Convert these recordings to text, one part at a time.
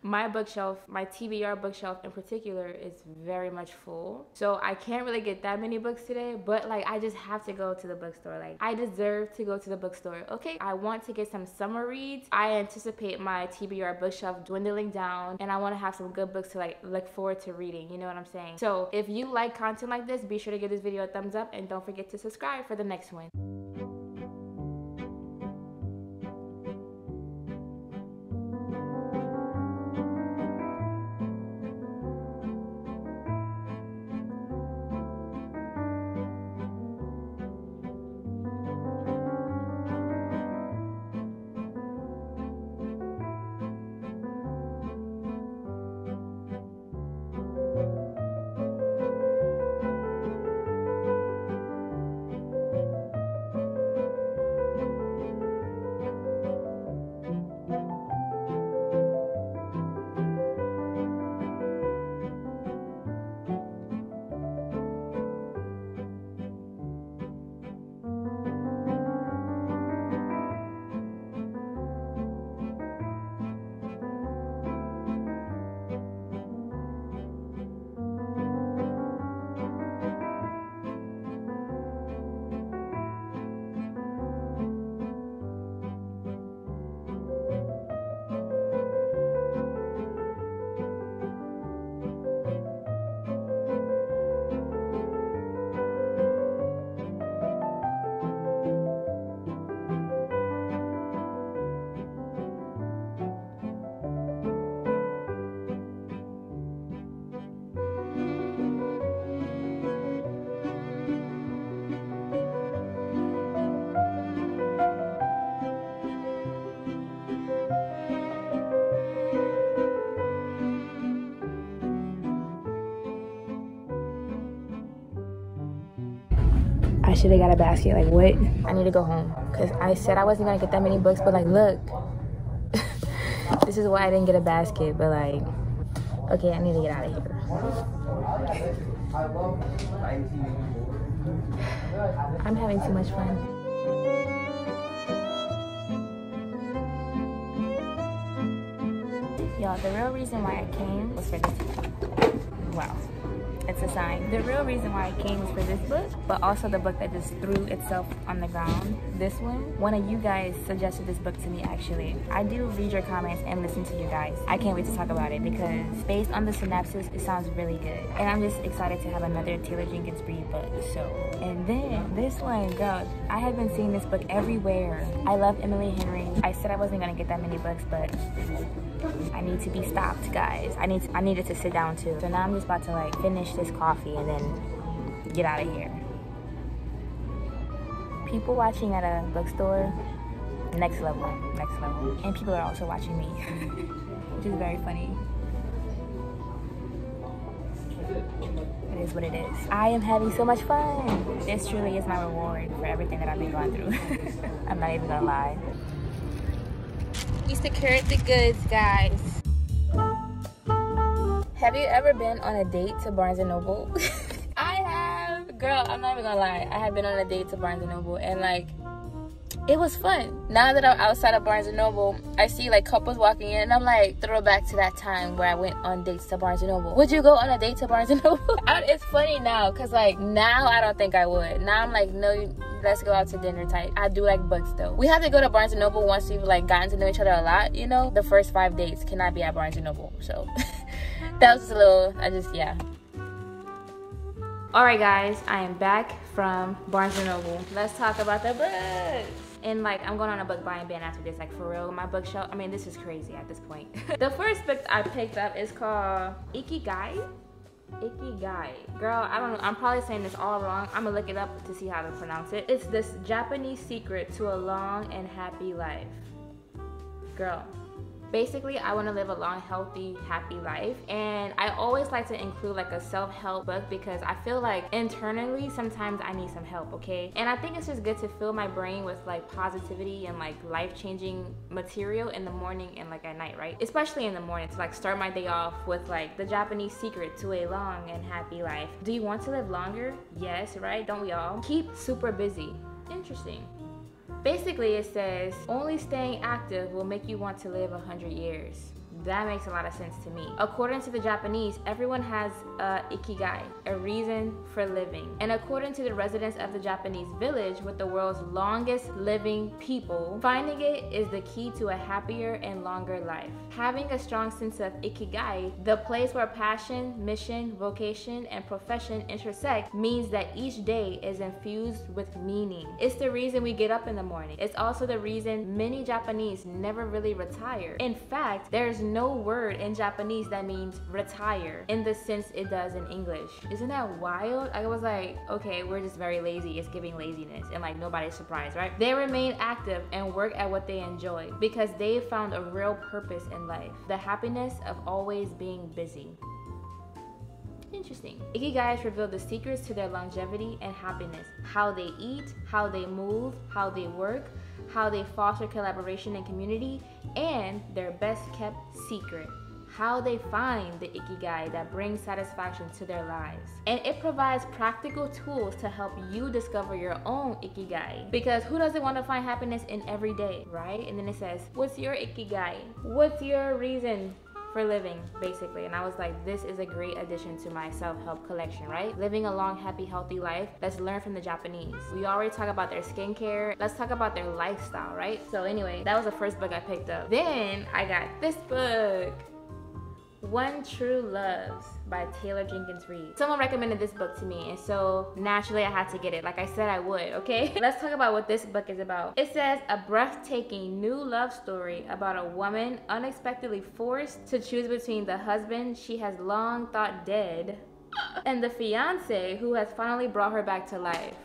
my bookshelf, my TBR bookshelf in particular, is very much full. So I can't really get that many books today, but like I just have to go to the bookstore. Like I deserve to go to the bookstore. Okay, I want to get some summer reads. I anticipate my TBR bookshelf dwindling down, and I want to have some good books to like look forward to reading. You know what I'm saying? So if you like content like this, be sure to give this video a thumbs up and don't forget to subscribe for the next one. I should have got a basket. Like, what? I need to go home because I said I wasn't gonna get that many books, but like, look. This is why I didn't get a basket, but like, okay, I need to get out of here. I'm having too much fun. Y'all, the real reason why I came was for this. Wow. It's a sign. The real reason why I came was for this book, but also the book that just threw itself on the ground. This one of you guys suggested this book to me actually. I do read your comments and listen to you guys. I can't wait to talk about it because based on the synopsis, it sounds really good. And I'm just excited to have another Taylor Jenkins Reid book. So, and then this one, girl, I have been seeing this book everywhere. I love Emily Henry. I said I wasn't gonna get that many books, but I need to be stopped, guys. I needed to sit down too. So now I'm just about to like finish this coffee and then get out of here. People watching at a bookstore, next level, next level. And people are also watching me, which is very funny. It is what it is. I am having so much fun. This truly is my reward for everything that I've been going through. I'm not even gonna lie. We secured the goods, guys. Have you ever been on a date to Barnes & Noble? I have. Girl, I'm not even gonna lie. I have been on a date to Barnes & Noble and like, it was fun. Now that I'm outside of Barnes & Noble, I see like couples walking in and I'm like, throw back to that time where I went on dates to Barnes & Noble. Would you go on a date to Barnes & Noble? It's funny now, cause like now I don't think I would. Now I'm like, no, let's go out to dinner type. I do like books though. We have to go to Barnes & Noble once we've like gotten to know each other a lot, you know? The first 5 dates cannot be at Barnes & Noble, so. That was just a little, yeah. All right, guys, I am back from Barnes & Noble. Let's talk about the books. And like, I'm going on a book buying ban after this, like for real. My bookshelf, I mean, this is crazy at this point. The first book I picked up is called Ikigai. Ikigai. Girl, I don't know, I'm probably saying this all wrong. I'm gonna look it up to see how to pronounce it. It's this Japanese secret to a long and happy life. Girl. Basically, I want to live a long, healthy, happy life, and I always like to include like a self-help book because I feel like internally sometimes I need some help, okay? And I think it's just good to fill my brain with like positivity and like life-changing material in the morning and like at night, right? Especially in the morning to like start my day off with like the Japanese secret to a long and happy life. Do you want to live longer? Yes, right? Don't we all? Keep super busy. Interesting. Basically, it says, only staying active will make you want to live 100 years. That makes a lot of sense to me. According to the Japanese, everyone has a ikigai, a reason for living. And according to the residents of the Japanese village with the world's longest living people, finding it is the key to a happier and longer life. Having a strong sense of ikigai, the place where passion, mission, vocation, and profession intersect, means that each day is infused with meaning. It's the reason we get up in the morning. It's also the reason many Japanese never really retire. In fact, there's no word in Japanese that means retire in the sense it does in English. Isn't that wild? I was like, okay, we're just very lazy. It's giving laziness, and like nobody's surprised, right? They remain active and work at what they enjoy because they found a real purpose in life, the happiness of always being busy. Interesting. Ikigais reveal the secrets to their longevity and happiness. How they eat, how they move, how they work, how they foster collaboration and community, and their best kept secret, how they find the ikigai that brings satisfaction to their lives. And it provides practical tools to help you discover your own ikigai, because who doesn't want to find happiness in every day, right? And then it says, what's your ikigai? What's your reason for living, basically? And I was like, this is a great addition to my self-help collection, right? Living a long, happy, healthy life. Let's learn from the Japanese. We already talk about their skincare. Let's talk about their lifestyle, right? So anyway, that was the first book I picked up. Then I got this book, One True Loves by Taylor Jenkins Reid. Someone recommended this book to me, and so naturally I had to get it. Like I said I would, okay? Let's talk about what this book is about. It says a breathtaking new love story about a woman unexpectedly forced to choose between the husband she has long thought dead and the fiance who has finally brought her back to life.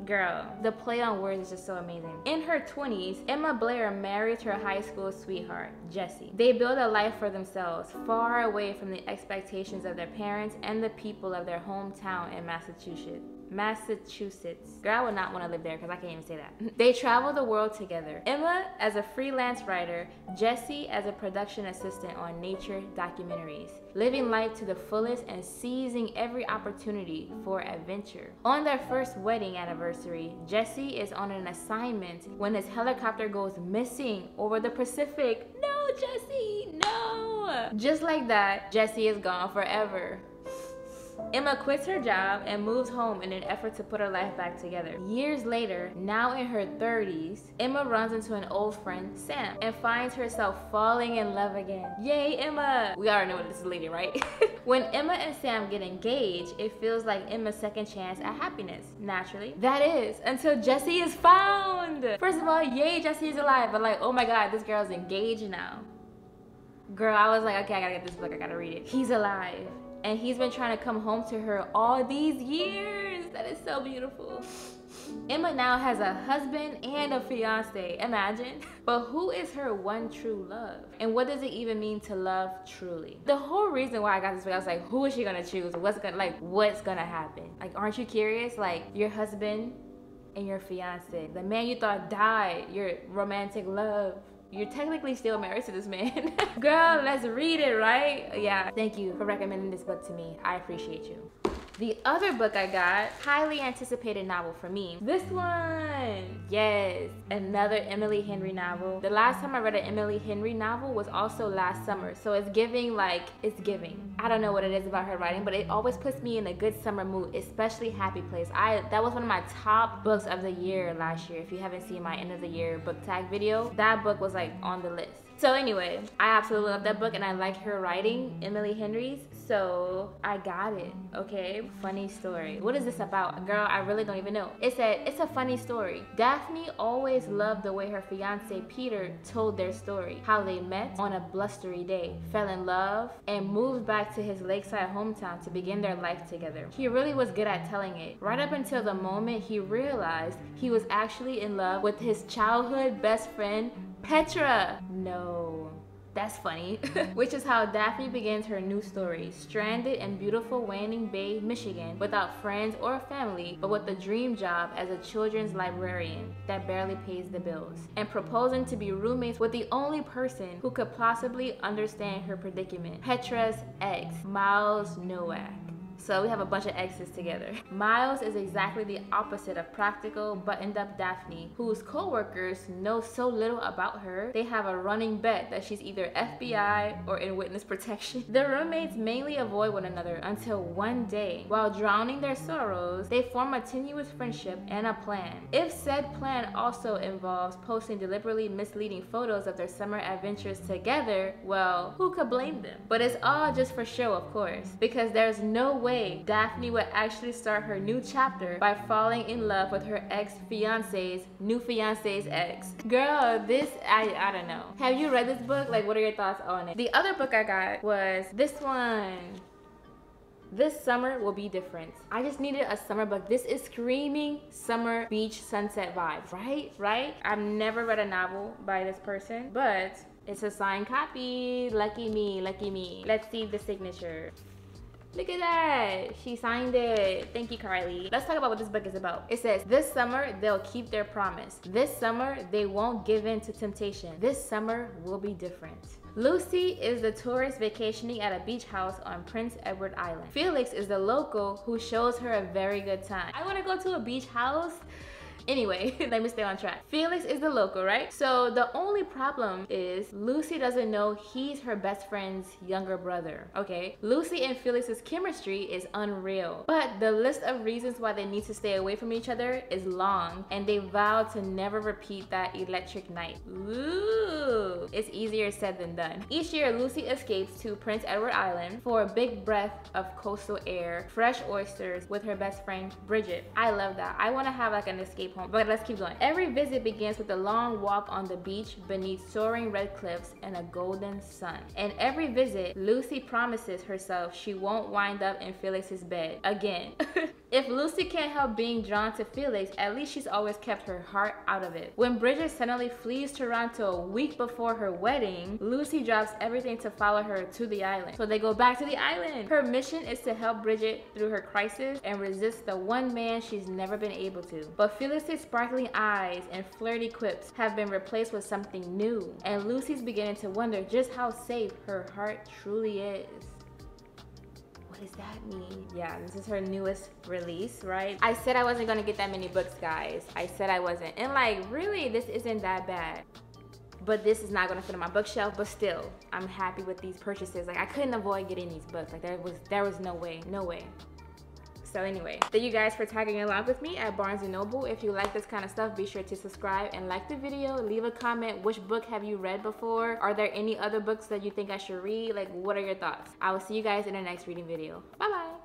Girl, the play on words is just so amazing. In her 20s, Emma Blair married her high school sweetheart, Jesse. They built a life for themselves, far away from the expectations of their parents and the people of their hometown in Massachusetts. Girl, I would not want to live there because I can't even say that. They travel the world together. Emma as a freelance writer, Jesse as a production assistant on nature documentaries, living life to the fullest and seizing every opportunity for adventure. On their first wedding anniversary, Jesse is on an assignment when his helicopter goes missing over the Pacific. No, Jesse, no! Just like that, Jesse is gone forever. Emma quits her job and moves home in an effort to put her life back together. Years later, now in her 30s, Emma runs into an old friend, Sam, and finds herself falling in love again. Yay, Emma! We already know what this is leading, right? When Emma and Sam get engaged, it feels like Emma's second chance at happiness, naturally. That is, until Jesse is found! First of all, yay, Jesse is alive, but like, oh my god, this girl's engaged now. Girl, I was like, okay, I gotta get this book, I gotta read it. He's alive. And he's been trying to come home to her all these years. That is so beautiful. Emma now has a husband and a fiance, imagine. But who is her one true love? And what does it even mean to love truly? The whole reason why I got this book, I was like, who is she gonna choose? What's gonna happen? Like, aren't you curious? Like, your husband and your fiance, the man you thought died, your romantic love. You're technically still married to this man. Girl, let's read it, right? Yeah, thank you for recommending this book to me. I appreciate you. The other book I got, highly anticipated novel for me. This one, yes, another Emily Henry novel. The last time I read an Emily Henry novel was also last summer. So it's giving. I don't know what it is about her writing, but it always puts me in a good summer mood, especially Happy Place. That was one of my top books of the year last year. If you haven't seen my end of the year book tag video, that book was like on the list. So anyway, I absolutely love that book and I like her writing, Emily Henry's, so I got it, okay? Funny story. What is this about? Girl, I really don't even know. It said, it's a funny story. Daphne always loved the way her fiance Peter told their story. How they met on a blustery day, fell in love, and moved back to his lakeside hometown to begin their life together. He really was good at telling it, right up until the moment he realized he was actually in love with his childhood best friend, Petra. No, that's funny. Which is how Daphne begins her new story, stranded in beautiful Wanning Bay, Michigan, without friends or family, but with a dream job as a children's librarian that barely pays the bills, and proposing to be roommates with the only person who could possibly understand her predicament, Petra's ex, Miles Nowak. So we have a bunch of exes together. Miles is exactly the opposite of practical, buttoned-up Daphne, whose co-workers know so little about her, they have a running bet that she's either FBI or in witness protection. The roommates mainly avoid one another until one day, while drowning their sorrows, they form a tenuous friendship and a plan. If said plan also involves posting deliberately misleading photos of their summer adventures together, well, who could blame them? But it's all just for show, of course, because there's no way Daphne would actually start her new chapter by falling in love with her ex-fiance's new fiance's ex. Girl, this, I don't know. Have you read this book? Like, what are your thoughts on it? The other book I got was this one. This summer will be different. I just needed a summer book. This is screaming summer beach sunset vibes, right? Right? I've never read a novel by this person, but it's a signed copy. Lucky me, lucky me. Let's see the signature. Look at that. She signed it. Thank you, Carly. Let's talk about what this book is about. It says, this summer, they'll keep their promise. This summer, they won't give in to temptation. This summer will be different. Lucy is the tourist vacationing at a beach house on Prince Edward Island. Felix is the local who shows her a very good time. I want to go to a beach house. Anyway, let me stay on track. Felix is the local, right? So the only problem is Lucy doesn't know he's her best friend's younger brother, okay? Lucy and Felix's chemistry is unreal, but the list of reasons why they need to stay away from each other is long, and they vow to never repeat that electric night. Ooh, it's easier said than done. Each year, Lucy escapes to Prince Edward Island for a big breath of coastal air, fresh oysters with her best friend, Bridget. I love that. I want to have like an escape home, but let's keep going. Every visit begins with a long walk on the beach beneath soaring red cliffs and a golden sun. And every visit, Lucy promises herself she won't wind up in Felix's bed again. If Lucy can't help being drawn to Felix, at least she's always kept her heart out of it. When Bridget suddenly flees Toronto a week before her wedding, Lucy drops everything to follow her to the island. So they go back to the island. Her mission is to help Bridget through her crisis and resist the one man she's never been able to. But Felix's sparkling eyes and flirty quips have been replaced with something new, and Lucy's beginning to wonder just how safe her heart truly is. What does that mean? Yeah, this is her newest release, right? I said I wasn't gonna get that many books, guys. I said I wasn't. And like, really, this isn't that bad. But this is not gonna fit on my bookshelf, but still, I'm happy with these purchases. Like, I couldn't avoid getting these books. Like, there was no way, no way. So anyway, thank you guys for tagging along with me at Barnes & Noble. If you like this kind of stuff, be sure to subscribe and like the video. Leave a comment. Which book have you read before? Are there any other books that you think I should read? Like, what are your thoughts? I will see you guys in the next reading video. Bye-bye.